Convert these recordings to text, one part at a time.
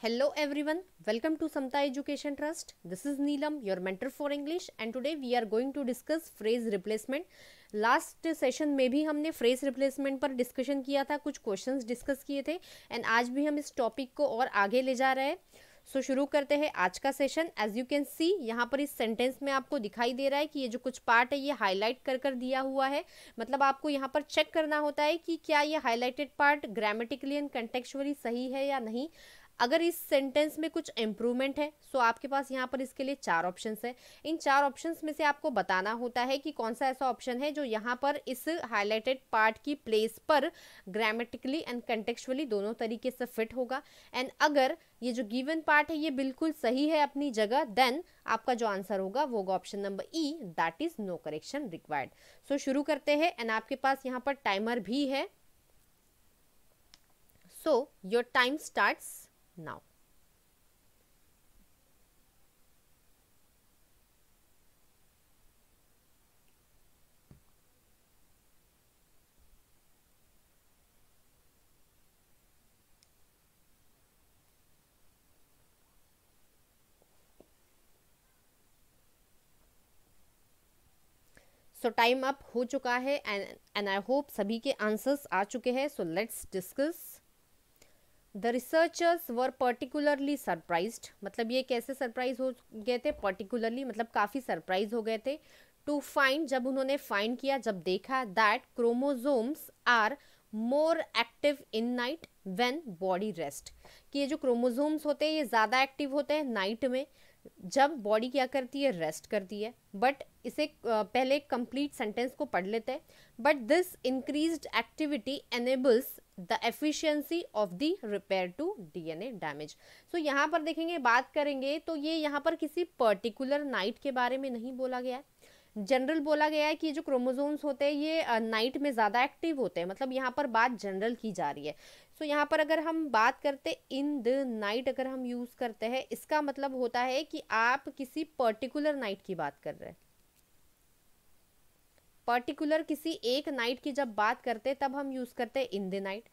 Hello everyone, welcome to Samta Education Trust. This is Neelam, your mentor for English, and today we are going to discuss phrase replacement. Last session में भी हमने phrase replacement पर discussion किया था, कुछ questions discuss किए थे and आज भी हम इस टॉपिक को और आगे ले जा रहे हैं. सो शुरू करते हैं आज का session. As you can see यहाँ पर इस सेंटेंस में आपको दिखाई दे रहा है कि ये जो कुछ पार्ट है ये हाईलाइट कर कर दिया हुआ है. मतलब आपको यहाँ पर चेक करना होता है कि क्या ये highlighted part grammatically and contextually सही है या नहीं. अगर इस सेंटेंस में कुछ इम्प्रूवमेंट है सो आपके पास यहाँ पर इसके लिए 4 ऑप्शंस है. इन 4 ऑप्शंस में से आपको बताना होता है कि कौन सा ऐसा ऑप्शन है जो यहाँ पर इस हाईलाइटेड पार्ट की प्लेस पर ग्रामेटिकली एंड कंटेक्चुअली दोनों तरीके से फिट होगा. एंड अगर ये जो गिवन पार्ट है ये बिल्कुल सही है अपनी जगह, देन आपका जो आंसर होगा वो होगा option number E, that is no correction required. So शुरू करते हैं एंड आपके पास यहाँ पर टाइमर भी है. So your time starts now. So time up हो चुका है एंड आई होप सभी के आंसर्स आ चुके हैं. So let's discuss. The researchers were particularly surprised. मतलब ये कैसे सरप्राइज हो गए थे? पर्टिकुलरली मतलब काफ़ी सरप्राइज हो गए थे. टू फाइंड, जब उन्होंने फाइंड किया, जब देखा, that chromosomes are more active in night when body rest. कि ये जो क्रोमोजोम्स होते हैं ये ज़्यादा एक्टिव होते हैं नाइट में जब बॉडी क्या करती है, रेस्ट करती है. बट इसे पहले कंप्लीट सेंटेंस को पढ़ लेते हैं. But this increased activity enables the efficiency of the repair to DNA damage. So यहाँ पर देखेंगे, बात करेंगे तो ये यहाँ पर किसी पर्टिकुलर नाइट के बारे में नहीं बोला गया है. जनरल बोला गया है कि ये जो क्रोमोसोम्स होते हैं ये नाइट में ज़्यादा एक्टिव होते हैं. मतलब यहाँ पर बात जनरल की जा रही है. सो यहाँ पर अगर हम बात करते इन द नाइट, अगर हम यूज़ करते हैं, इसका मतलब होता है कि आप किसी पर्टिकुलर नाइट की बात कर रहे हैं. पर्टिकुलर किसी एक नाइट की जब बात करते हैं तब हम यूज़ करते हैं इन द नाइट.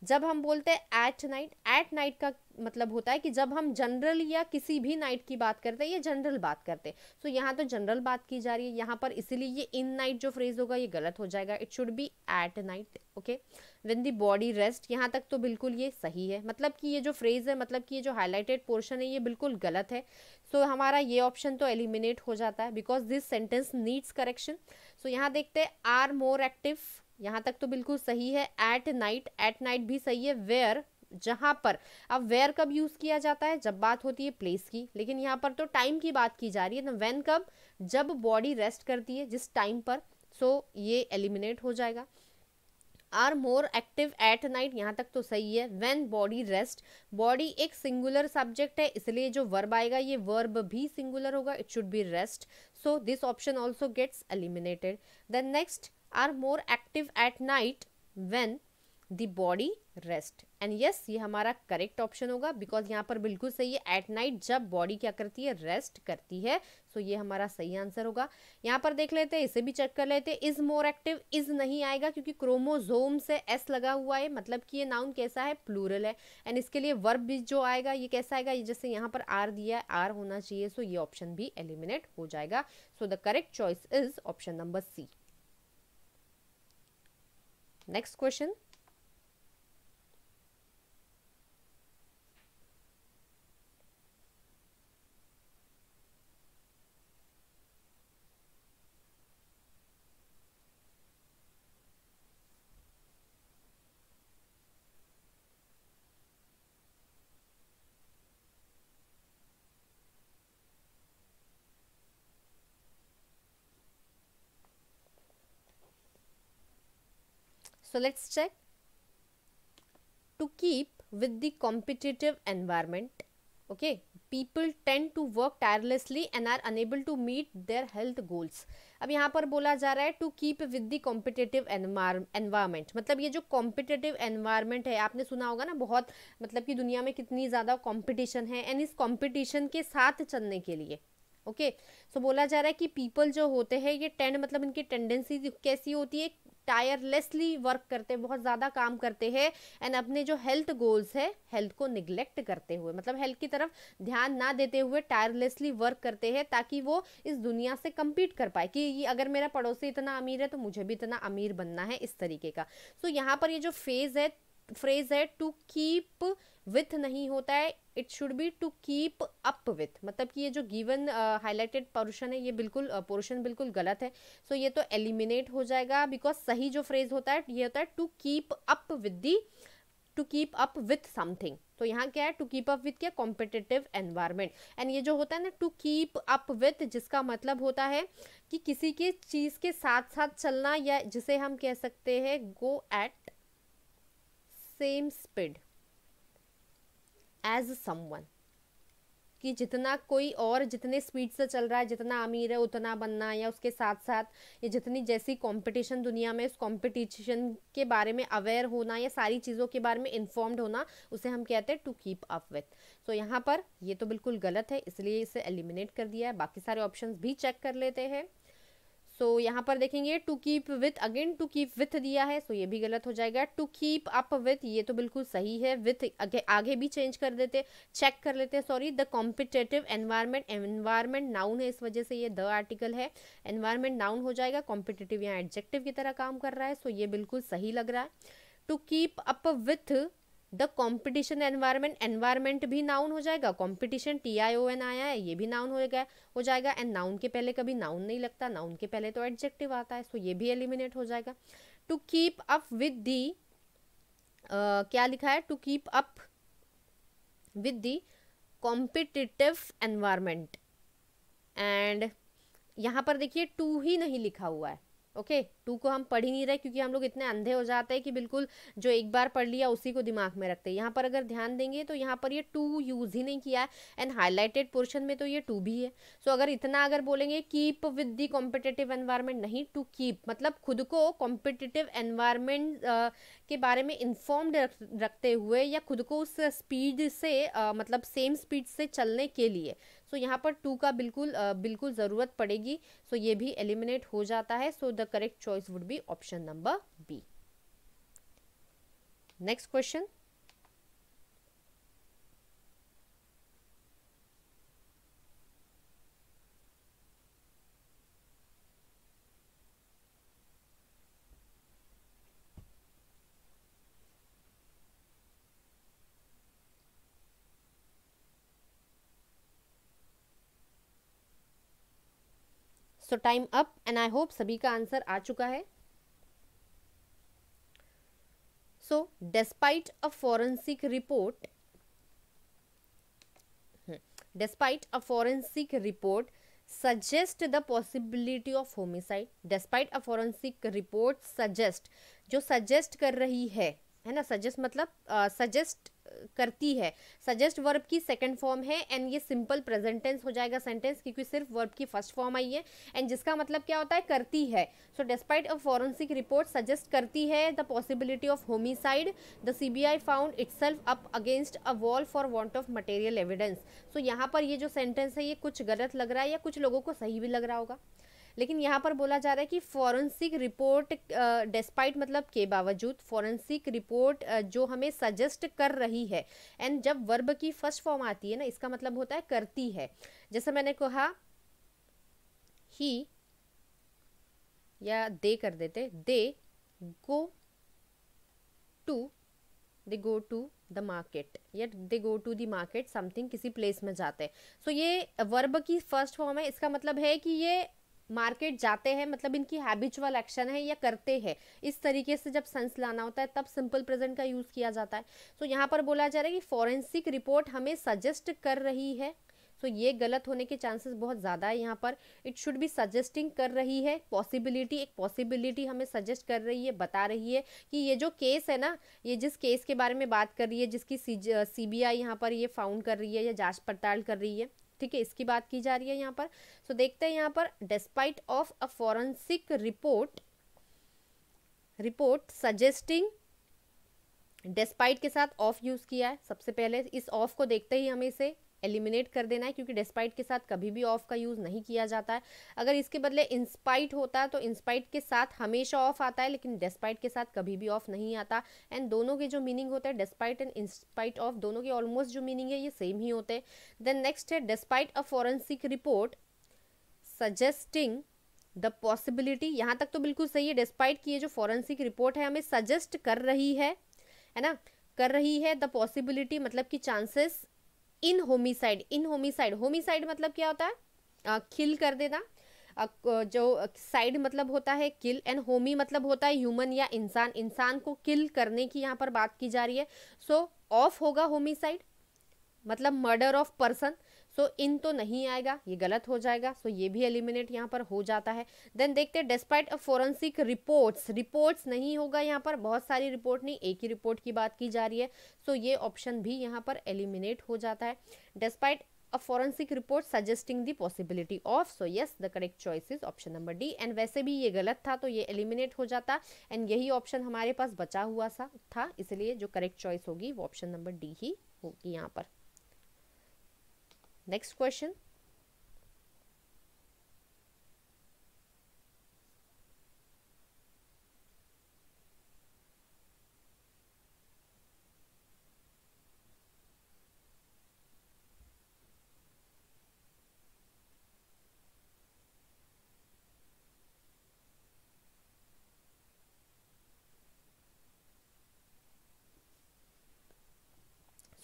जब हम बोलते हैं एट नाइट का मतलब होता है कि जब हम जनरल या किसी भी नाइट की बात करते हैं, ये जनरल बात करते हैं. सो यहाँ तो जनरल बात की जा रही है यहाँ पर, इसीलिए ये इन नाइट जो फ्रेज होगा ये गलत हो जाएगा. It should B at night. Okay, when the body rest. यहाँ तक तो बिल्कुल ये सही है. मतलब कि ये जो फ्रेज है, मतलब कि ये जो हाईलाइटेड पोर्शन है ये बिल्कुल गलत है. सो हमारा ये ऑप्शन तो एलिमिनेट हो जाता है because this sentence needs correction. So यहाँ देखते हैं आर मोर एक्टिव, यहाँ तक तो बिल्कुल सही है. एट नाइट भी सही है. वेयर, जहाँ पर, अब वेयर कब यूज़ किया जाता है? जब बात होती है प्लेस की. लेकिन यहाँ पर तो टाइम की बात की जा रही है ना. व्हेन कब? जब बॉडी रेस्ट करती है, जिस टाइम पर. सो ये एलिमिनेट हो जाएगा. Are more active at night, यहाँ तक तो सही है. व्हेन बॉडी रेस्ट, बॉडी एक सिंगुलर सब्जेक्ट है इसलिए जो वर्ब आएगा ये वर्ब भी सिंगुलर होगा. It should be rest. So this option also gets eliminated. Then next, are more active at night when the body rest. And yes, ये हमारा करेक्ट ऑप्शन होगा बिकॉज यहाँ पर बिल्कुल सही है. एट नाइट जब बॉडी क्या करती है, रेस्ट करती है. सो ये हमारा सही आंसर होगा. यहाँ पर देख लेते हैं, इसे भी चेक कर लेते हैं. इज मोर एक्टिव, इज नहीं आएगा क्योंकि क्रोमोजोम से एस लगा हुआ है. मतलब कि ये नाउन कैसा है, प्लूरल है. एंड इसके लिए वर्ब भी जो आएगा ये कैसा आएगा, ये जैसे यहाँ पर आर दिया है, आर होना चाहिए. सो ये ऑप्शन भी एलिमिनेट हो जाएगा. So the correct choice is option number C. Next question. So let's check. To keep with the competitive environment, okay, people tend to work tirelessly and are unable to meet their health goals. अब यहाँ पर बोला जा रहा है to keep with the competitive environment. मतलब ये जो कॉम्पिटिटिव एनवायरमेंट है, आपने सुना होगा ना बहुत, मतलब कि दुनिया में कितनी ज़्यादा कॉम्पिटिशन है. एंड इस कॉम्पिटिशन के साथ चलने के लिए ओके, सो बोला जा रहा है कि पीपल जो होते हैं ये टेंड, मतलब इनकी टेंडेंसी कैसी होती है, टायरलेसली वर्क करते हैं, बहुत ज़्यादा काम करते हैं, एंड अपने जो हेल्थ गोल्स है, हेल्थ को निग्लेक्ट करते हुए, मतलब हेल्थ की तरफ ध्यान ना देते हुए टायरलेसली वर्क करते हैं ताकि वो इस दुनिया से compete कर पाए कि ये अगर मेरा पड़ोसी इतना अमीर है तो मुझे भी इतना अमीर बनना है, इस तरीके का। सो यहाँ पर ये जो फ्रेज है टू कीप विथ नहीं होता है, it should be to keep up with, मतलब कि ये जो गिवन हाईलाइटेड पोर्शन है, ये बिल्कुल पोर्शन बिल्कुल गलत है। सो ये तो एलिमिनेट हो जाएगा, बिकॉज सही जो फ्रेज होता है ये होता है to keep up with the, to keep up with something. तो यहाँ क्या है, टू कीप अप विथ क्या, कॉम्पिटिटिव एनवायरमेंट। एंड ये जो होता है ना टू कीप अप विथ, जिसका मतलब होता है कि किसी के चीज के साथ साथ चलना, या जिसे हम कह सकते हैं go at same speed as someone, कि जितना कोई और जितने स्पीड से चल रहा है, जितना अमीर है उतना बनना, या उसके साथ साथ ये जितनी जैसी कंपटीशन दुनिया में, उस कंपटीशन के बारे में अवेयर होना या सारी चीज़ों के बारे में इन्फॉर्म्ड होना, उसे हम कहते हैं टू कीप अप विथ। सो यहाँ पर ये तो बिल्कुल गलत है, इसलिए इसे एलिमिनेट कर दिया है। बाकी सारे ऑप्शंस भी चेक कर लेते हैं। सो यहाँ पर देखेंगे to keep with, again to keep with दिया है, सो ये भी गलत हो जाएगा। टू कीप अप विथ, ये तो बिल्कुल सही है। विथ आगे भी चेंज कर देते, चेक कर लेते हैं, sorry. The competitive environment, environment noun है, इस वजह से ये द आर्टिकल है, एनवायरमेंट नाउन हो जाएगा। कॉम्पिटेटिव यहाँ एडजेक्टिव की तरह काम कर रहा है, सो ये बिल्कुल सही लग रहा है। To keep up with the competition environment, environment भी नाउन हो जाएगा। कॉम्पिटिशन TION आया है, ये भी नाउन हो जाएगा। एंड नाउन के पहले कभी नाउन नहीं लगता, नाउन के पहले तो एडजेक्टिव आता है, सो ये भी एलिमिनेट हो जाएगा। To keep up with the, क्या लिखा है, to keep up with the competitive environment, and यहाँ पर देखिए टू ही नहीं लिखा हुआ है। ओके, टू को हम पढ़ ही नहीं रहे, क्योंकि हम लोग इतने अंधे हो जाते हैं कि बिल्कुल जो एक बार पढ़ लिया उसी को दिमाग में रखते हैं। यहाँ पर अगर ध्यान देंगे तो यहाँ पर ये टू यूज ही नहीं किया है, एंड हाईलाइटेड पोर्शन में तो ये टू भी है। सो अगर इतना अगर बोलेंगे keep with the competitive environment, नहीं, टू कीप मतलब खुद को कॉम्पिटिटिव एनवायरमेंट के बारे में इन्फॉर्म्ड रखते हुए, या खुद को उस स्पीड से मतलब सेम स्पीड से चलने के लिए। सो यहाँ पर टू का बिल्कुल ज़रूरत पड़ेगी, सो ये भी एलिमिनेट हो जाता है। So the correct choice would be option number B. Next question, so time up, and I hope सभी का आंसर आ चुका है। So despite a forensic report, despite a forensic report suggest the possibility of homicide, despite a forensic report suggest, जो suggest कर रही है ना, suggest मतलब suggest करती है, सजेस्ट वर्ब की सेकंड फॉर्म है, एंड ये सिंपल प्रेजेंट टेंस हो जाएगा सेंटेंस, क्योंकि सिर्फ वर्ब की फर्स्ट फॉर्म आई है, एंड जिसका मतलब क्या होता है, करती है। So despite a forensic report suggest करती है the possibility of homicide, the CBI found itself up against a wall for want of material evidence. So यहाँ पर ये जो सेंटेंस है ये कुछ गलत लग रहा है, या कुछ लोगों को सही भी लग रहा होगा, लेकिन यहाँ पर बोला जा रहा है कि फॉरेंसिक रिपोर्ट डेस्पाइट मतलब के बावजूद, फॉरेंसिक रिपोर्ट जो हमें सजेस्ट कर रही है, एंड जब वर्ब की फर्स्ट फॉर्म आती है ना, इसका मतलब होता है करती है। जैसे मैंने कहा ही, या दे कर देते, they go to the market, या they go to the market something, किसी प्लेस में जाते हैं। सो ये वर्ब की फर्स्ट फॉर्म है, इसका मतलब है कि ये मार्केट जाते हैं, मतलब इनकी हैबिचुअल एक्शन है या करते हैं। इस तरीके से जब सेंस लाना होता है तब सिंपल प्रेजेंट का यूज किया जाता है। सो यहाँ पर बोला जा रहा है कि फॉरेंसिक रिपोर्ट हमें सजेस्ट कर रही है, सो ये गलत होने के चांसेस बहुत ज़्यादा है यहाँ पर। इट शुड बी सजेस्टिंग कर रही है, पॉसिबिलिटी, एक पॉसिबिलिटी हमें सजेस्ट कर रही है, बता रही है कि ये जो केस है ना, ये जिस केस के बारे में बात कर रही है, जिसकी CBI यहाँ पर ये फाउंड कर रही है या जांच पड़ताल कर रही है, ठीक है, इसकी बात की जा रही है यहाँ पर। सो देखते हैं यहाँ पर, despite of a forensic report suggesting, despite के साथ ऑफ यूज किया है। सबसे पहले इस ऑफ को देखते ही हमें इसे एलिमिनेट कर देना है, क्योंकि डिस्पाइट के साथ कभी भी ऑफ का यूज़ नहीं किया जाता है। अगर इसके बदले इंस्पाइट होता है तो इंस्पाइट के साथ हमेशा ऑफ आता है, लेकिन डिस्पाइट के साथ कभी भी ऑफ नहीं आता। एंड दोनों के जो मीनिंग होते हैं, डिस्पाइट एंड इंस्पाइट ऑफ, दोनों के ऑलमोस्ट जो मीनिंग है ये सेम ही होते हैं। देन नेक्स्ट है despite a forensic report suggesting the possibility. यहाँ तक तो बिल्कुल सही है, डिस्पाइट की ये जो फॉरेंसिक रिपोर्ट है हमें सजेस्ट कर रही है ना, कर रही है द पॉसिबिलिटी मतलब कि चांसेस इन होमिसाइड। इन होमिसाइड, होमिसाइड मतलब क्या होता है, किल कर देना। जो साइड मतलब होता है किल, एंड होमी मतलब होता है ह्यूमन या इंसान, इंसान को किल करने की यहाँ पर बात की जा रही है। सो ऑफ होगा होमिसाइड मतलब मर्डर ऑफ पर्सन। सो इन तो नहीं आएगा, ये गलत हो जाएगा। सो ये भी एलिमिनेट यहाँ पर हो जाता है। देन देखते हैं डिस्पाइट अ फोरेंसिक रिपोर्ट्स, रिपोर्ट्स नहीं होगा यहाँ पर, बहुत सारी रिपोर्ट नहीं, एक ही रिपोर्ट की बात की जा रही है। सो ये ऑप्शन भी यहाँ पर एलिमिनेट हो जाता है। Despite a forensic report suggesting the possibility of, so yes the correct choice is option number D. And वैसे भी ये गलत था तो ये एलिमिनेट हो जाता, एंड यही ऑप्शन हमारे पास बचा हुआ था, इसलिए जो करेक्ट चॉइस होगी वो ऑप्शन नंबर डी ही होगी यहाँ पर। Next question.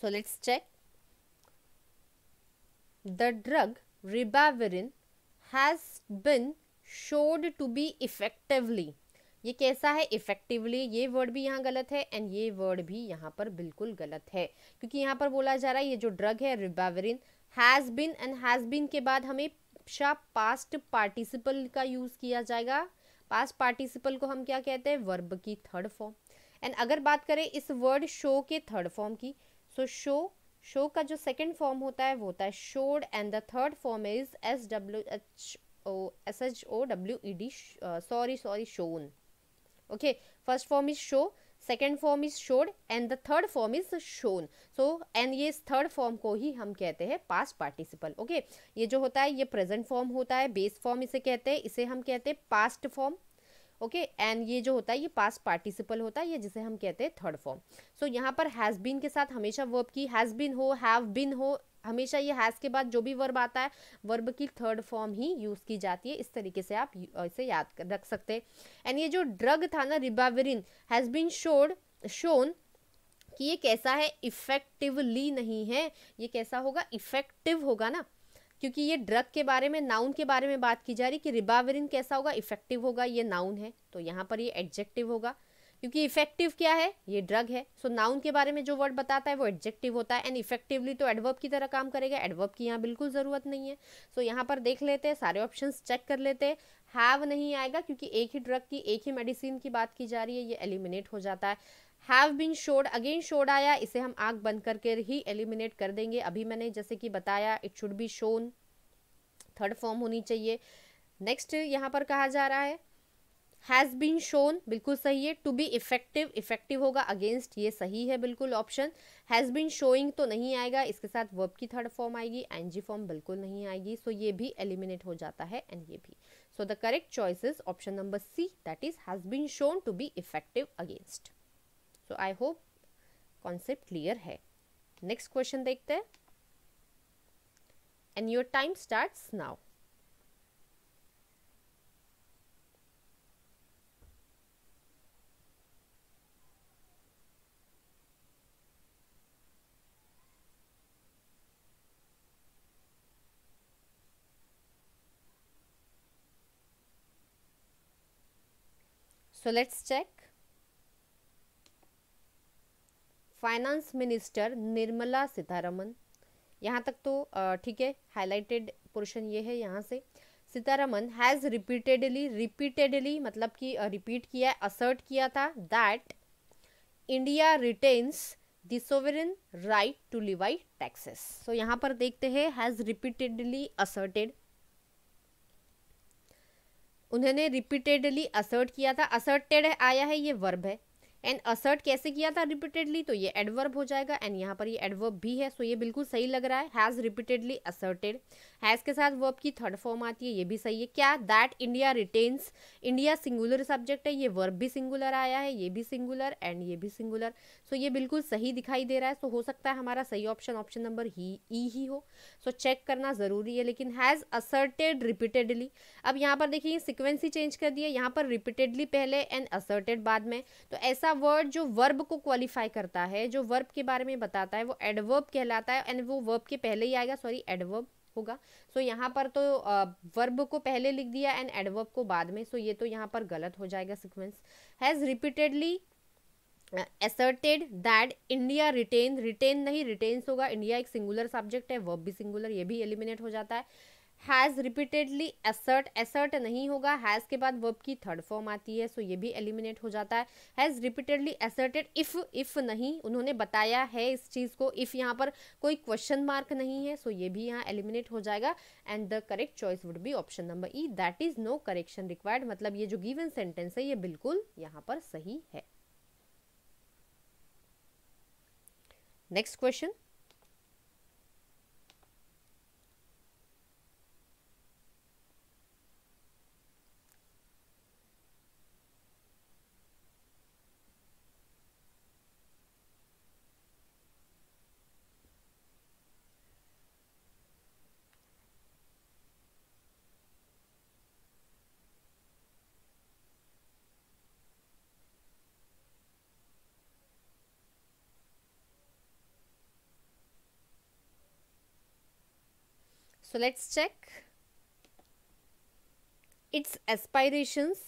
So let's check. The drug ribavirin has been showed to be effectively, ये कैसा है, इफेक्टिवली, ये वर्ड भी यहाँ गलत है एंड ये वर्ड भी यहाँ पर बिल्कुल गलत है, क्योंकि यहाँ पर बोला जा रहा है ये जो ड्रग है ribavirin has been, and has been के बाद हमेशा पास्ट पार्टिसिपल का यूज़ किया जाएगा। पास्ट पार्टिसिपल को हम क्या कहते हैं, वर्ब की थर्ड फॉर्म। एंड अगर बात करें इस वर्ड शो के थर्ड फॉर्म की, सो शो का जो सेकंड फॉर्म होता है वो होता है showed, and the third form is SHOWED, sorry shown. Okay, first form is show, second form is showed and the third form is shown. So and ये third form को ही हम कहते हैं past participle. Okay, ये जो होता है ये present form होता है, base form इसे कहते हैं, इसे हम कहते हैं past form. ओके, एंड ये जो होता है ये पास्ट पार्टिसिपल होता है, ये जिसे हम कहते हैं थर्ड फॉर्म। सो यहाँ पर हैज़ बीन के साथ हमेशा वर्ब की हैज़ बीन हो, हैव बीन हो, हमेशा ये हैज़ के बाद जो भी वर्ब आता है वर्ब की थर्ड फॉर्म ही यूज़ की जाती है। इस तरीके से आप इसे याद रख सकते हैं। एंड ये जो ड्रग था ना रिबाविरिन हैज़ बीन शोन कि ये कैसा है, इफेक्टिवली नहीं है, ये कैसा होगा, इफेक्टिव होगा ना, क्योंकि ये ड्रग के बारे में, नाउन के बारे में बात की जा रही कि रिबाविरिन कैसा होगा, इफेक्टिव होगा, ये नाउन है तो यहाँ पर ये एडजेक्टिव होगा, क्योंकि इफेक्टिव क्या है, ये ड्रग है। सो नाउन के बारे में जो वर्ड बताता है वो एडजेक्टिव होता है, एंड इफेक्टिवली तो एडवर्ब की तरह काम करेगा, एडवर्ब की यहाँ बिल्कुल ज़रूरत नहीं है। सो यहाँ पर देख लेते हैं, सारे ऑप्शंस चेक कर लेते हैं। हैव नहीं आएगा क्योंकि एक ही ड्रग की, एक ही मेडिसिन की बात की जा रही है, ये एलिमिनेट हो जाता है। Have been showed, again showed आया, इसे हम आंख बंद करके ही एलिमिनेट कर देंगे। अभी मैंने जैसे कि बताया it should be shown, third form होनी चाहिए। नेक्स्ट यहाँ पर कहा जा रहा है हैज़ बीन शोन, बिल्कुल सही है। टू बी इफेक्टिव, इफेक्टिव होगा अगेंस्ट, ये सही है बिल्कुल ऑप्शन। हैज़ बीन शोइंग तो नहीं आएगा, इसके साथ वर्ब की थर्ड फॉर्म आएगी, आईएनजी फॉर्म बिल्कुल नहीं आएगी, सो ये भी एलिमिनेट हो जाता है एंड ये भी। So the correct choice is option number C, that is has been shown to be effective against. So I hope concept clear है। नेक्स्ट क्वेश्चन देखते हैं, and your time starts now. So let's check. Finance minister Nirmala Sitharaman, यहाँ तक तो ठीक है, highlighted portion ये है यहाँ से। सीतारमन हैज़ रिपीटेडली मतलब कि रिपीट किया, असर्ट किया था that India retains the sovereign right to levy taxes. So यहाँ पर देखते हैं हैज़ रिपीटेडली असर्टेड, उन्होंने रिपीटेडली असर्ट किया था, असर्टेड आया है, ये वर्ब है, एंड असर्ट कैसे किया था रिपीटेडली, तो ये एडवर्ब हो जाएगा एंड यहाँ पर ये एडवर्ब भी है, सो ये बिल्कुल सही लग रहा है, हैज़ रिपीटेडली असर्टेड। हैज़ के साथ वर्ब की थर्ड फॉर्म आती है, ये भी सही है। क्या, that India retains, India singular subject है, ये वर्ब भी सिंगुलर आया है, ये भी सिंगुलर एंड ये भी सिंगुलर, सो ये बिल्कुल सही दिखाई दे रहा है। सो हो सकता है हमारा सही ऑप्शन ऑप्शन नंबर ही हो, सो चेक करना जरूरी है। लेकिन हैज़ असर्टेड रिपीटेडली, अब यहाँ पर देखिए सिक्वेंस ही चेंज कर दिया, यहाँ पर रिपीटेडली पहले एंड असर्टेड बाद में, तो ऐसा वर्ड जो वर्ब को क्वालिफाई करता है, जो वर्ब के बारे में बताता है, वो एडवर्ब कहलाता है एंड वो वर्ब के पहले ही आएगा, सॉरी एडवर्ब होगा। सो यहाँ पर तो वर्ब को पहले लिख दिया एंड एडवर्ब को बाद में, सो ये तो यहाँ पर गलत हो जाएगा sequence. Has repeatedly asserted that India retain, retain नहीं रिटेन्स होगा, इंडिया एक सिंगुलर सब्जेक्ट है, वर्ब भी सिंगुलर, ये भी एलिमिनेट हो जाता है। हैज़ रिपीटेडली असर्ट, असर्ट नहीं होगा, हैज़ के बाद वर्ब की थर्ड फॉर्म आती है, सो ये भी एलिमिनेट हो जाता है। हैज़ रिपीटेडली असर्टेड, इफ़ नहीं, उन्होंने बताया है इस चीज़ को, इफ़ यहाँ पर कोई क्वेश्चन मार्क नहीं है, सो ये भी यहाँ एलिमिनेट हो जाएगा and the correct choice would be option number E, that is no correction required, मतलब ये जो गिवन सेंटेंस है ये बिल्कुल यहाँ पर सही है। Next question, so let's check. Its aspirations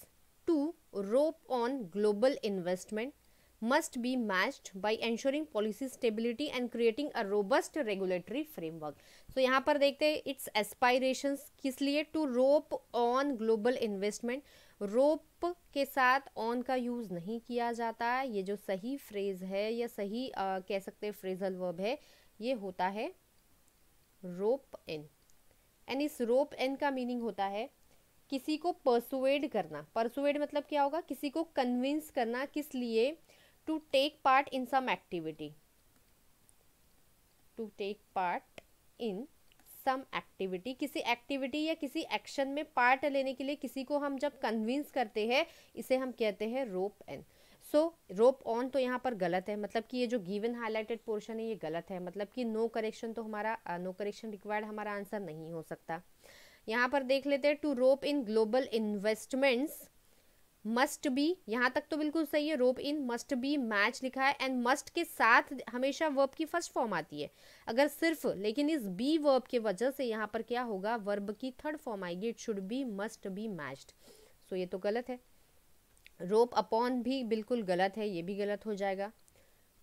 to rope on global investment must be matched by ensuring policy stability and creating a robust regulatory framework. So यहाँ पर देखते हैं its aspirations किस लिए, to rope on global investment, rope के साथ on का use नहीं किया जाता है, ये जो सही फ्रेज है या सही कह सकते हैं फ्रेजल वर्ब है, ये होता है rope in, एंड इस रोप एन का मीनिंग होता है किसी को परसुएड करना, परसुएड मतलब क्या होगा, किसी को कन्विंस करना, किस लिए, to take part in some activity, to take part in some activity, किसी एक्टिविटी या किसी एक्शन में पार्ट लेने के लिए किसी को हम जब कन्विंस करते हैं, इसे हम कहते हैं रोप एन। सो रोप ऑन तो यहाँ पर गलत है, मतलब कि ये जो गिवन हाईलाइटेड पोर्शन है ये गलत है, मतलब कि नो करेक्शन, तो हमारा नो करेक्शन रिक्वायर्ड हमारा आंसर नहीं हो सकता। यहाँ पर देख लेते हैं, to rope in global investments must be, यहाँ तक तो बिल्कुल सही है, rope in must be match लिखा है एंड मस्ट के साथ हमेशा वर्ब की फर्स्ट फॉर्म आती है अगर सिर्फ, लेकिन इस बी वर्ब की वजह से यहाँ पर क्या होगा, वर्ब की थर्ड फॉर्म आएगी, it should be must be matched, so ये तो गलत है। रोप अपॉन भी बिल्कुल गलत है, ये भी गलत हो जाएगा।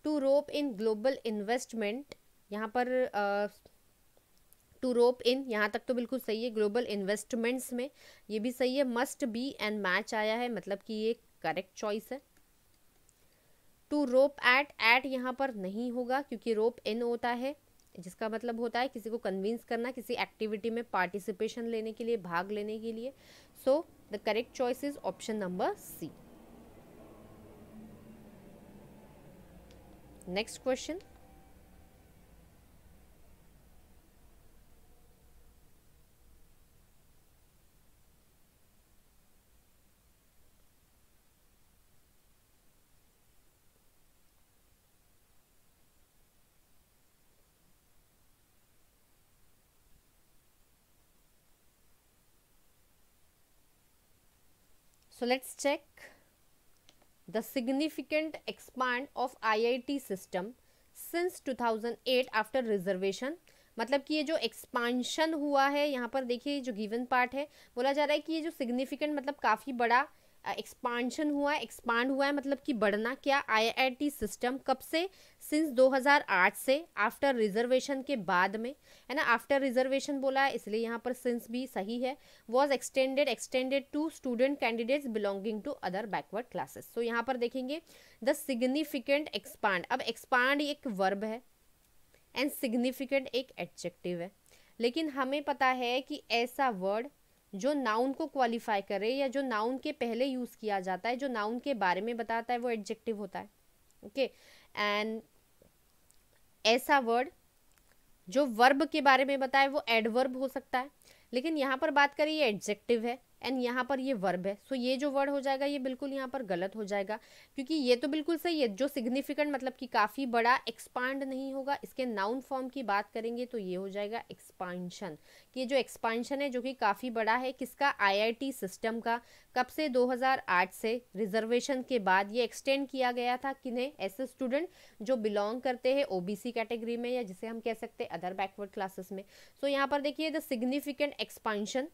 To rope in global investment, यहाँ पर टू रोप इन यहाँ तक तो बिल्कुल सही है, ग्लोबल इन्वेस्टमेंट्स में ये भी सही है, मस्ट बी एंड मैच आया है, मतलब कि ये करेक्ट चॉइस है। टू रोप एट, एट यहाँ पर नहीं होगा क्योंकि रोप इन होता है, जिसका मतलब होता है किसी को कन्विंस करना, किसी एक्टिविटी में पार्टिसिपेशन लेने के लिए, भाग लेने के लिए, so the correct choice is option number C. Next question, so let's check the significant expand of IIT system since 2008 after reservation, मतलब कि ये जो एक्सपांशन हुआ है, यहाँ पर देखिए जो गिवन पार्ट है, बोला जा रहा है कि ये जो सिग्निफिकेंट मतलब काफ़ी बड़ा एक्सपांशन हुआ है, एक्सपांड हुआ है मतलब कि बढ़ना, क्या आईआईटी सिस्टम कब से, सिंस 2008 से, आफ्टर रिजर्वेशन के बाद में, है ना, आफ्टर रिजर्वेशन बोला है इसलिए यहाँ पर सिंस भी सही है। Was extended to student candidates belonging to other backward classes, so यहाँ पर देखेंगे द सिग्निफिकेंट एक्सपांड, अब एक्सपांड एक वर्ब है एंड सिग्निफिकेंट एक एडजेक्टिव है, लेकिन हमें पता है कि ऐसा वर्ड जो नाउन को क्वालिफाई करे या जो नाउन के पहले यूज किया जाता है, जो नाउन के बारे में बताता है, वो एडजेक्टिव होता है। ओके, एंड ऐसा वर्ड जो वर्ब के बारे में बताए वो एडवर्ब हो सकता है, लेकिन यहाँ पर बात करें ये एडजेक्टिव है एंड यहाँ पर ये वर्ब है। सो ये जो वर्ड हो जाएगा ये बिल्कुल यहाँ पर गलत हो जाएगा, क्योंकि ये तो बिल्कुल सही है, जो सिग्निफिकेंट मतलब कि काफ़ी बड़ा, एक्सपांड नहीं होगा। इसके नाउन फॉर्म की बात करेंगे तो ये हो जाएगा एक्सपांशन, कि ये जो एक्सपांशन है जो कि काफ़ी बड़ा है, किसका, आईआईटी सिस्टम का। कब से, 2008 से रिजर्वेशन के बाद ये एक्सटेंड किया गया था। किन्हें, ऐसे स्टूडेंट जो बिलोंग करते हैं ओबीसी कैटेगरी में, या जिसे हम कह सकते हैं अदर बैकवर्ड क्लासेस में। सो यहाँ पर देखिए द सिग्निफिकेंट एक्सपांशन,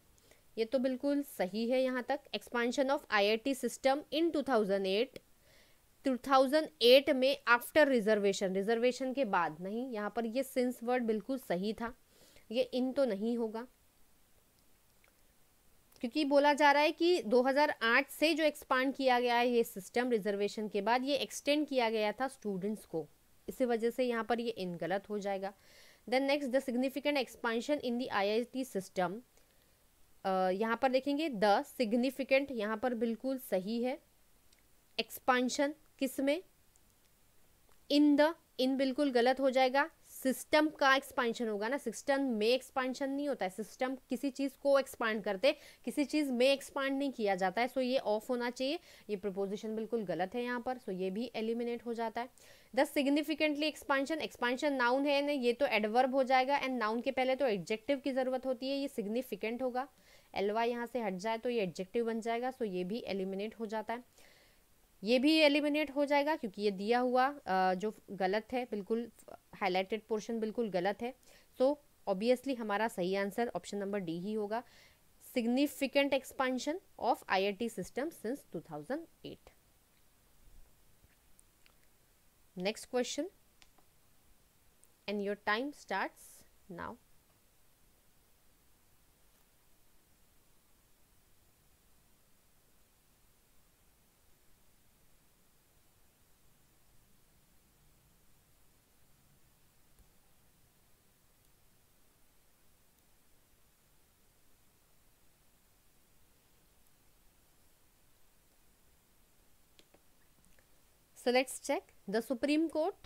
ये तो बिल्कुल सही है यहाँ तक। Expansion of IIT system in 2008 में आफ्टर रिजर्वेशन, रिजर्वेशन के बाद नहीं, यहाँ पर ये सिंस वर्ड बिल्कुल सही था, ये इन तो नहीं होगा, क्योंकि बोला जा रहा है कि 2008 से जो एक्सपांड किया गया है ये सिस्टम रिजर्वेशन के बाद, ये एक्सटेंड किया गया था स्टूडेंट्स को, इसी वजह से यहाँ पर ये इन गलत हो जाएगा। Then next, the significant expansion in the IIT system, यहाँ पर देखेंगे द सिग्निफिकेंट, यहाँ पर बिल्कुल सही है। एक्सपांशन किस में, इन द, इन बिल्कुल गलत हो जाएगा। सिस्टम का एक्सपांशन होगा ना, सिस्टम में एक्सपांशन नहीं होता है, सिस्टम किसी चीज को एक्सपांड करते, किसी चीज में एक्सपांड नहीं किया जाता है। सो ये ऑफ होना चाहिए, ये प्रपोजिशन बिल्कुल गलत है यहाँ पर, सो ये भी एलिमिनेट हो जाता है। The significantly expansion, expansion noun है ना, ये तो एडवर्ब हो जाएगा, एंड नाउन के पहले तो एडजेक्टिव की जरूरत होती है, ये सिग्निफिकेंट होगा। एलवाई यहाँ से हट जाए तो ये एडजेक्टिव बन जाएगा, सो ये भी एलिमिनेट हो जाता है। ये भी एलिमिनेट हो जाएगा क्योंकि ये दिया हुआ जो गलत है, बिल्कुल हाईलाइटेड पोर्शन बिल्कुल गलत है। सो ऑब्वियसली हमारा सही आंसर ऑप्शन नंबर डी ही होगा, significant expansion of IIT system since 2008। Next question and your time starts now. So let's check. The Supreme Court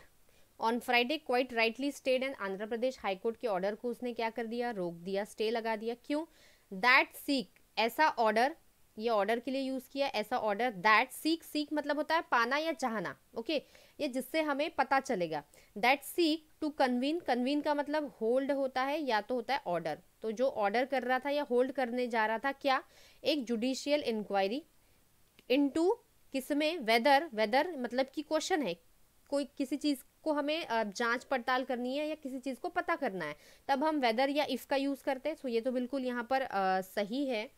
on Friday quite rightly stayed and Andhra Pradesh high court के order को उसने क्या कर दिया, रोक दिया, stay लगा दिया। क्यों? दैट सीक, ऐसा ऑर्डर, ये ऑर्डर के लिए यूज किया, ऐसा ऑर्डर। दैट सीक, सीक मतलब होता है पाना या चाहना, ओके, ये जिससे हमें पता चलेगा। That seek to convene, convene का मतलब होल्ड होता है या तो होता है ऑर्डर। तो जो ऑर्डर कर रहा था या होल्ड करने जा रहा था क्या, एक जुडिशियल इंक्वायरी इनटू किसमें, वेदर, वेदर मतलब कि क्वेश्चन है, कोई किसी चीज को हमें जांच पड़ताल करनी है या किसी चीज को पता करना है, तब हम वेदर या इफ का यूज करते हैं। सो ये तो बिल्कुल यहाँ पर सही है।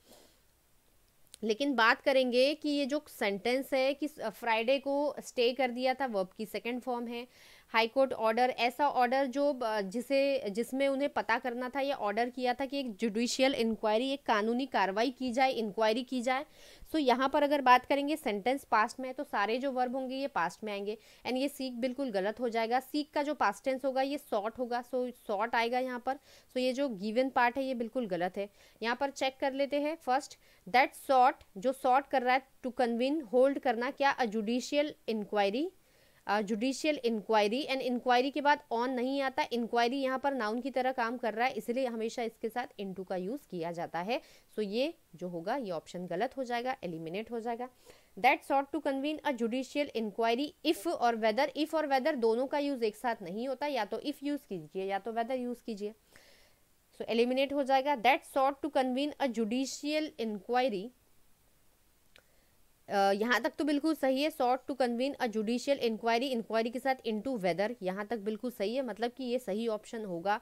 लेकिन बात करेंगे कि ये जो सेंटेंस है कि फ्राइडे को स्टे कर दिया था, वर्ब की सेकंड फॉर्म है। हाई कोर्ट ऑर्डर, ऐसा ऑर्डर जो जिसमें उन्हें पता करना था या ऑर्डर किया था कि एक जुडिशियल इंक्वायरी, एक कानूनी कार्रवाई की जाए, इंक्वायरी की जाए। सो यहाँ पर अगर बात करेंगे सेंटेंस पास्ट में है तो सारे जो वर्ब होंगे ये पास्ट में आएंगे, एंड ये सीक बिल्कुल गलत हो जाएगा। सीक का जो पास्ट टेंस होगा ये सॉट होगा, सो सॉट आएगा यहाँ पर। सो ये जो गिवन पार्ट है ये बिल्कुल गलत है। यहाँ पर चेक कर लेते हैं फर्स्ट, दैट सॉट, जो सॉट कर रहा है, टू कन्वीन, होल्ड करना, क्या, a judicial inquiry, judicial inquiry, and inquiry के बाद ऑन नहीं आता, इंक्वायरी यहाँ पर नाउन की तरह काम कर रहा है, इसलिए हमेशा इसके साथ इनटू का यूज किया जाता है। सो ये जो होगा ये ऑप्शन गलत हो जाएगा, एलिमिनेट हो जाएगा। That sought to convene a judicial inquiry, if और वेदर, इफ और वेदर दोनों का यूज एक साथ नहीं होता, या तो इफ यूज कीजिए या तो वेदर यूज कीजिए। सो एलिमिनेट हो जाएगा। That sought to convene a judicial inquiry, यहाँ तक तो बिल्कुल सही है, sought to convene a judicial inquiry, inquiry के साथ इनटू वेदर, यहाँ तक बिल्कुल सही है, मतलब कि ये सही ऑप्शन होगा।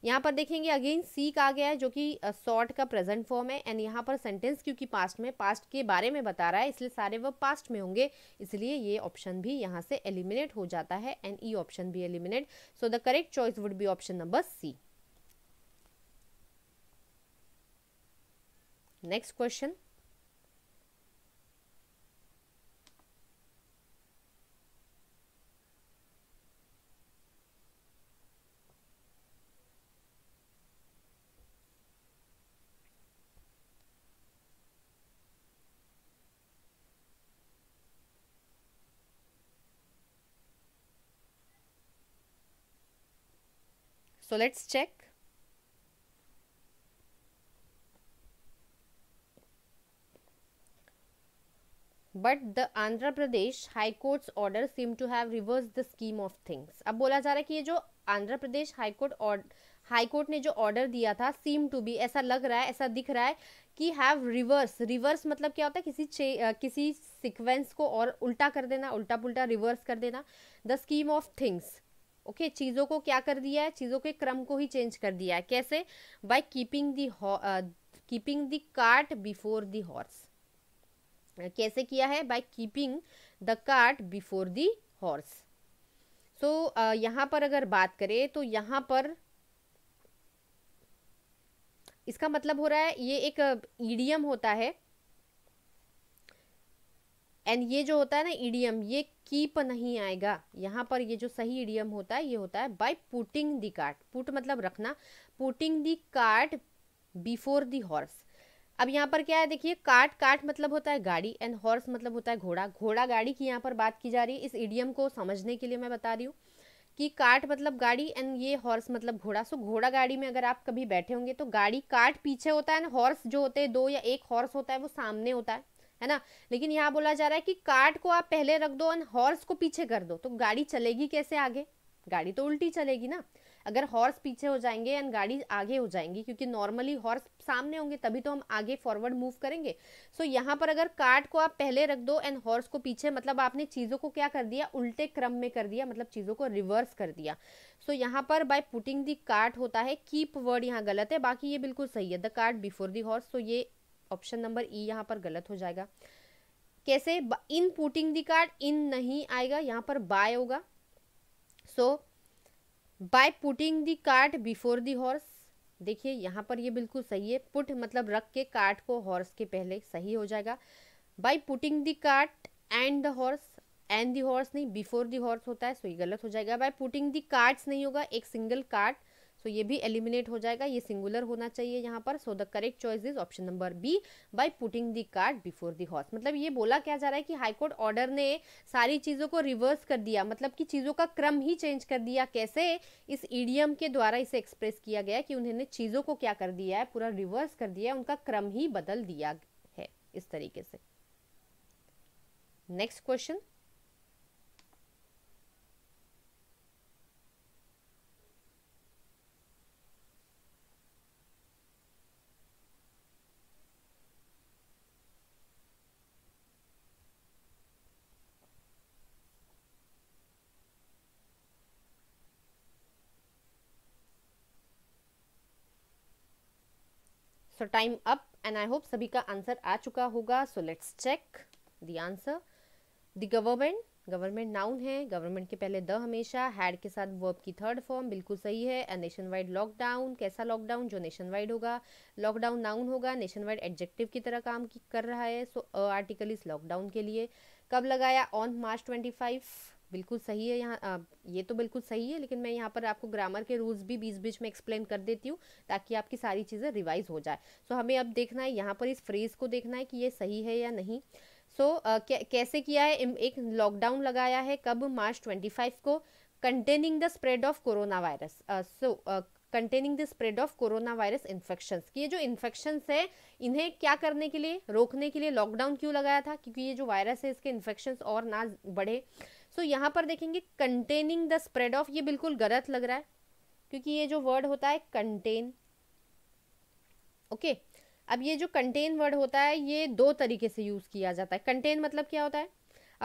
यहाँ पर देखेंगे अगेन सीक आ गया है जो कि सॉट का प्रेजेंट फॉर्म है, एंड यहाँ पर सेंटेंस क्योंकि पास्ट में, पास्ट के बारे में बता रहा है, इसलिए सारे वर्ब पास्ट में होंगे, इसलिए ये ऑप्शन भी यहाँ से एलिमिनेट हो जाता है, एंड ई ऑप्शन भी eliminate. So the correct choice would be option number C. Next question, so let's check. But the Andhra Pradesh high court's order seem to have reverse the scheme of things. अब बोला जा रहा है कि ये जो Andhra Pradesh high court ने जो ऑर्डर दिया था, सीम टू बी, ऐसा लग रहा है, ऐसा दिख रहा है कि हैव रिवर्स मतलब क्या होता है, किसी सीक्वेंस को और उल्टा कर देना, उल्टा पुल्टा रिवर्स कर देना. The scheme of things, okay, चीजों को क्या कर दिया है, चीजों के क्रम को ही चेंज कर दिया है. कैसे? By keeping the cart before the horse. कैसे किया है? By keeping the cart before the horse. So यहां पर अगर बात करें तो यहां पर इसका मतलब हो रहा है, ये एक ईडियम होता है, एंड ये जो होता है ना ईडियम, ये कीप नहीं आएगा यहाँ पर. ये जो सही ईडियम होता है ये होता है bye putting the cart. Put मतलब रखना, putting the cart before the horse. अब यहाँ पर क्या है, देखिए, कार्ट मतलब होता है गाड़ी, एंड हॉर्स मतलब होता है घोड़ा. घोड़ा गाड़ी की यहाँ पर बात की जा रही है. इस इडियम को समझने के लिए मैं बता रही हूँ कि कार्ट मतलब गाड़ी एंड ये हॉर्स मतलब घोड़ा. सो घोड़ा गाड़ी में अगर आप कभी बैठे होंगे तो गाड़ी, कार्ट पीछे होता है ना, हॉर्स जो होते हैं, 2 या 1 हॉर्स होता है वो सामने होता है ना. लेकिन यहाँ बोला जा रहा है कि कार्ट को आप पहले रख दो एंड हॉर्स को पीछे कर दो, तो गाड़ी चलेगी कैसे आगे? गाड़ी तो उल्टी चलेगी ना. अगर हॉर्स पीछे हो जाएंगे एंड गाड़ी आगे हो जाएंगी, क्योंकि नॉर्मली हॉर्स सामने होंगे तभी तो हम आगे फॉरवर्ड मूव करेंगे. सो यहाँ पर अगर कार्ट को आप पहले रख दो एंड हॉर्स को पीछे, मतलब आपने चीजों को क्या कर दिया, उल्टे क्रम में कर दिया, मतलब चीजों को रिवर्स कर दिया. सो यहाँ पर बाय पुटिंग द कार्ट होता है, कीप वर्ड यहाँ गलत है, बाकी ये बिल्कुल सही है, the cart before the horse. तो ये ऑप्शन नंबर ई यहाँ पर गलत हो जाएगा. कैसे? In putting the cart, in नहीं आएगा, यहाँ पर बाय होगा. So by putting the cart before the horse. देखिए यहाँ पर ये बिल्कुल सही है, पुट मतलब रख के, कार्ट को हॉर्स के पहले, सही हो जाएगा. Bye putting the cart and the horse, and the horse नहीं, बिफोर द हॉर्स होता है, सो ये गलत हो जाएगा. बाय पुटिंग द कार्ट्स नहीं होगा, एक सिंगल कार्ट, सो ये भी एलिमिनेट हो जाएगा, ये सिंगुलर होना चाहिए यहाँ पर. So the correct choice is option number B, by putting the cart before the horse. मतलब ये बोला क्या जा रहा है कि हाईकोर्ट ऑर्डर ने सारी चीजों को रिवर्स कर दिया, मतलब कि चीजों का क्रम ही चेंज कर दिया. कैसे? इस ईडियम के द्वारा इसे एक्सप्रेस किया गया कि उन्होंने चीजों को क्या कर दिया है, पूरा रिवर्स कर दिया है, उनका क्रम ही बदल दिया है इस तरीके से. Next question. So time up and I hope सभी का आंसर आ चुका होगा. So let's check the answer. The government noun है, गवर्नमेंट के पहले द हमेशा, हैड के साथ वर्ब की थर्ड फॉर्म, बिल्कुल सही है. एंड नेशन वाइड लॉकडाउन, कैसा लॉकडाउन? जो नेशन वाइड होगा. लॉकडाउन नाउन होगा, नेशन वाइड एडजेक्टिव की तरह काम कर रहा है. सो आर्टिकल इस लॉकडाउन के लिए. कब लगाया? ऑन मार्च 25, बिल्कुल सही है. यहाँ ये तो बिल्कुल सही है, लेकिन मैं यहाँ पर आपको ग्रामर के रूल्स भी बीच बीच में एक्सप्लेन कर देती हूँ ताकि आपकी सारी चीज़ें रिवाइज हो जाए. सो हमें अब देखना है यहाँ पर इस फ्रेज को देखना है कि ये सही है या नहीं. सो कैसे किया है? एक लॉकडाउन लगाया है, कब? मार्च 25 को. Containing the spread of corona virus. So containing the spread of corona virus infections, कि ये जो इन्फेक्शंस है इन्हें क्या करने के लिए, रोकने के लिए लॉकडाउन क्यों लगाया था? क्योंकि ये जो वायरस है इसके इन्फेक्शंस और ना बढ़े. सो यहाँ पर देखेंगे कंटेनिंग द स्प्रेड ऑफ, ये बिल्कुल गलत लग रहा है क्योंकि ये जो वर्ड होता है कंटेन, ओके. अब ये जो कंटेन वर्ड होता है ये 2 तरीके से यूज किया जाता है. कंटेन मतलब क्या होता है?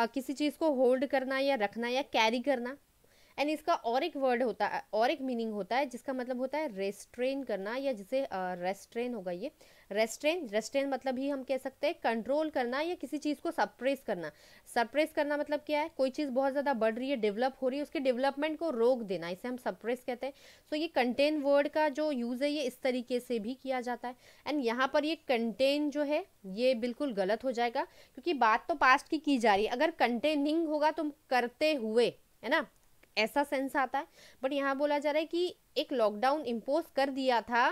किसी चीज को होल्ड करना या रखना या कैरी करना. एंड इसका और एक वर्ड होता है, और एक मीनिंग होता है जिसका मतलब होता है रेस्ट्रेन करना, या जिसे रेस्ट्रेन होगा ये. रेस्ट्रेन मतलब ही हम कह सकते हैं कंट्रोल करना या किसी चीज़ को सप्रेस करना. सप्रेस करना मतलब क्या है? कोई चीज़ बहुत ज़्यादा बढ़ रही है, डेवलप हो रही है, उसके डेवलपमेंट को रोक देना, इसे हम सप्रेस कहते हैं. सो ये कंटेन वर्ड का जो यूज़ है ये इस तरीके से भी किया जाता है. एंड यहाँ पर ये कंटेन जो है ये बिल्कुल गलत हो जाएगा क्योंकि बात तो पास्ट की जा रही है. अगर कंटेनिंग होगा तो करते हुए, है ना, ऐसा सेंस आता है. बट यहाँ बोला जा रहा है कि एक लॉकडाउन इम्पोज कर दिया था,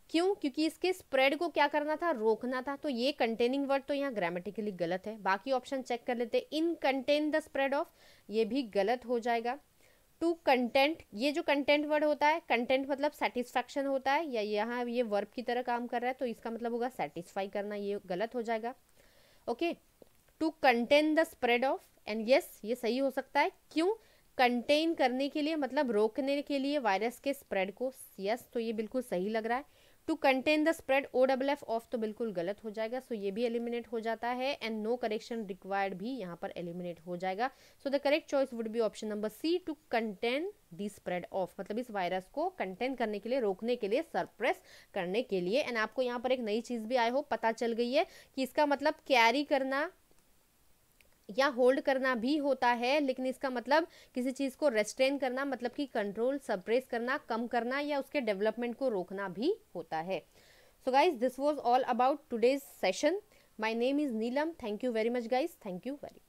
क्यों? क्योंकि इसके स्प्रेड को क्या करना था? रोकना था. तो ये कंटेनिंग वर्ड तो यहाँ ग्रामेटिकली गलत है. बाकी ऑप्शन चेक कर लेते हैं. इन कंटेन द स्प्रेड ऑफ, ये भी गलत हो जाएगा. टू कंटेंट, ये जो कंटेंट वर्ड होता है, कंटेंट मतलब सेटिस्फैक्शन होता है, या यहाँ ये वर्ब की तरह काम कर रहा है तो इसका मतलब होगा सेटिस्फाई करना, ये गलत हो जाएगा। Okay, to contain the spread of, and yes ये सही हो सकता है, क्यों, कंटेन करने के लिए मतलब रोकने के लिए वायरस के स्प्रेड को, यस तो ये बिल्कुल सही लग रहा है। To contain the spread OFF of तो बिल्कुल गलत हो जाएगा, सो ये भी एलिमिनेट हो जाता है, एंड नो करेक्शन रिक्वायर्ड भी यहाँ पर एलिमिनेट हो जाएगा। So the correct choice would be option number C, to contain the spread of, मतलब इस वायरस को कंटेन करने के लिए, रोकने के लिए, सरप्रेस करने के लिए। एंड आपको यहाँ पर एक नई चीज भी आई होप पता चल गई है कि इसका मतलब कैरी करना या होल्ड करना भी होता है, लेकिन इसका मतलब किसी चीज को रेस्ट्रेन करना, मतलब कि कंट्रोल, सप्रेस करना, कम करना या उसके डेवलपमेंट को रोकना भी होता है। So guys, this was all about today's session. My name is Neelam. Thank you very much guys, thank you very